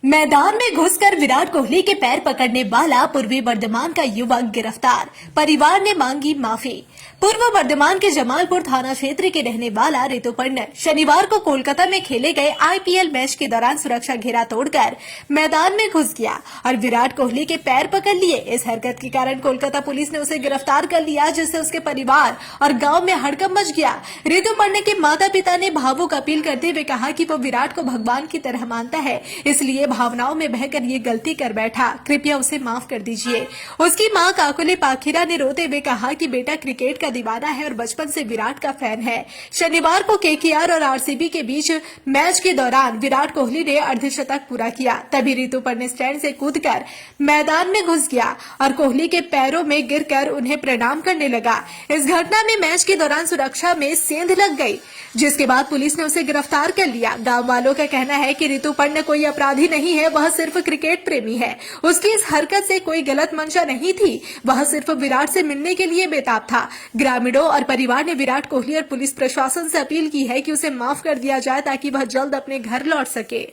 मैदान में घुसकर विराट कोहली के पैर पकड़ने वाला पूर्वी वर्धमान का युवक गिरफ्तार, परिवार ने मांगी माफी। पूर्व वर्धमान के जमालपुर थाना क्षेत्र के रहने वाला ऋतुपर्ण शनिवार को कोलकाता में खेले गए आईपीएल मैच के दौरान सुरक्षा घेरा तोड़कर मैदान में घुस गया और विराट कोहली के पैर पकड़ लिए। इस हरकत के कारण कोलकाता पुलिस ने उसे गिरफ्तार कर लिया, जिससे उसके परिवार और गाँव में हड़कंप मच गया। ऋतुपर्ण के माता पिता ने भावुक अपील करते हुए कहा कि वो विराट को भगवान की तरह मानता है, इसलिए भावनाओं में बहकर ये गलती कर बैठा, कृपया उसे माफ कर दीजिए। उसकी मां काकुले पाखीरा ने रोते हुए कहा कि बेटा क्रिकेट का दीवाना है और बचपन से विराट का फैन है। शनिवार को केकेआर और आरसीबी के बीच मैच के दौरान विराट कोहली ने अर्धशतक पूरा किया, तभी ऋतुपर्ण स्टैंड से कूदकर मैदान में घुस गया और कोहली के पैरों में गिरकर उन्हें प्रणाम करने लगा। इस घटना में मैच के दौरान सुरक्षा में सेंध लग गई, जिसके बाद पुलिस ने उसे गिरफ्तार कर लिया। गांव वालों का कहना है कि ऋतुपर्ण कोई अपराधी नहीं है, वह सिर्फ क्रिकेट प्रेमी है। उसकी इस हरकत से कोई गलत मंशा नहीं थी, वह सिर्फ विराट से मिलने के लिए बेताब था। ग्रामीणों और परिवार ने विराट कोहली और पुलिस प्रशासन से अपील की है कि उसे माफ कर दिया जाए ताकि वह जल्द अपने घर लौट सके।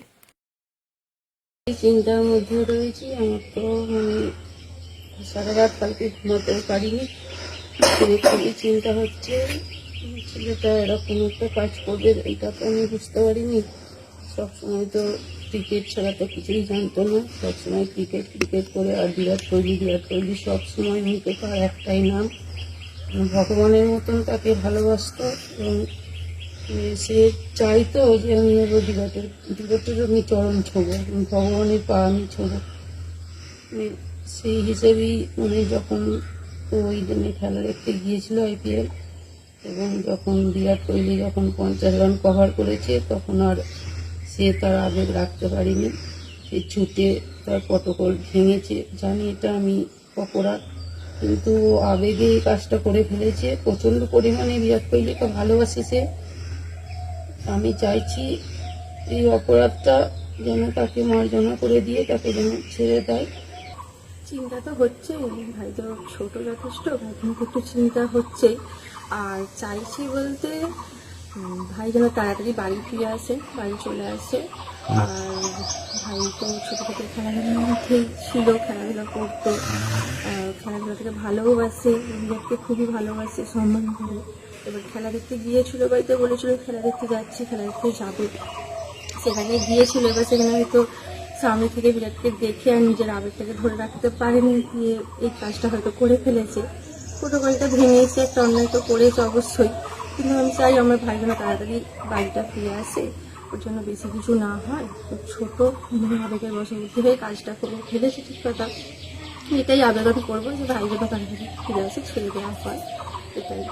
চিন্তার মধ্যে রয়েছি। আমার তো সারা রাত কালকে ঘুমাতেও পারিনি, খুবই চিন্তা হচ্ছে। ছেলেটা এরকম একটা কাজ করবে এটা তো আমি বুঝতে পারিনি। সবসময় তো ক্রিকেট ছাড়া তো কিছুই জানতো না, সবসময় ক্রিকেট ক্রিকেট করে। আর বিরাট কোহলি সবসময় মুখে তার একটাই নাম, ভগবানের মতন তাকে ভালোবাসতো এবং সে চাইতো যে আমি বিরাটের আমি চরণ ছোঁবো, ভগবানের পা আমি ছোঁবো। সেই হিসেবেই যখন ওই দিনে খেলা দেখতে গিয়েছিল আইপিএল, এবং যখন বিরাট কোহলি যখন 50 রান কভার করেছে তখন আর সে তার আবেগ রাখতে পারেনি, সে ছুটে তার প্রটোকল ভেঙেছে। জানি এটা আমি অপরাধ, কিন্তু আবেগে এই কাজটা করে ফেলেছে। প্রচন্ড পরিমাণে বিরাট কোহলিকে ভালোবাসে সে। আমি চাইছি এই অপরাধটা যেন তাকে মার্জনা করে দিয়ে তাকে যেন ছেড়ে দেয়। চিন্তা তো হচ্ছে, ভাই তো ছোট যথেষ্ট, ভাই কিন্তু একটু চিন্তা হচ্ছে। আর চাইছি বলতে ভাই যেন তাড়াতাড়ি বাড়ি ফিরে আসে, বাড়ি চলে আসে। আর ভাই তো ছোটো থেকে খেলাধুলার মধ্যেই ছিল, খেলাধুলা করতো, খেলাধুলা থেকে ভালোবাসে, নিজেকে খুবই ভালোবাসে, সম্মান করে। এবার খেলা দেখতে গিয়েছিল, বাড়িতে বলেছিল খেলা দেখতে যাচ্ছি, খেলা দেখতে যাবে, সেখানে গিয়েছিল। এবার সেখানে হয়তো সামনে থেকে বিরাটকে দেখে আর নিজের আবেগটাকে ধরে রাখতে পারেনি, দিয়ে এই কাজটা হয়তো করে ফেলেছে। প্রোটোকলটা ভেঙেছে, একটা অন্যায় তো করেছে অবশ্যই, কিন্তু আমি চাই আমার ভাই যেন তাড়াতাড়ি বাড়িটা ফিরে আসে, ওর জন্য বেশি কিছু না হয়। ছোট আবেগের বশবর্তী হয়ে কাজটা করে ফেলেছে, ঠিক কথা। এটাই আবেদন করবো যে ভাই যেন তাড়াতাড়ি ফিরে আসে, ছেড়ে দেওয়া হয়, এটাই।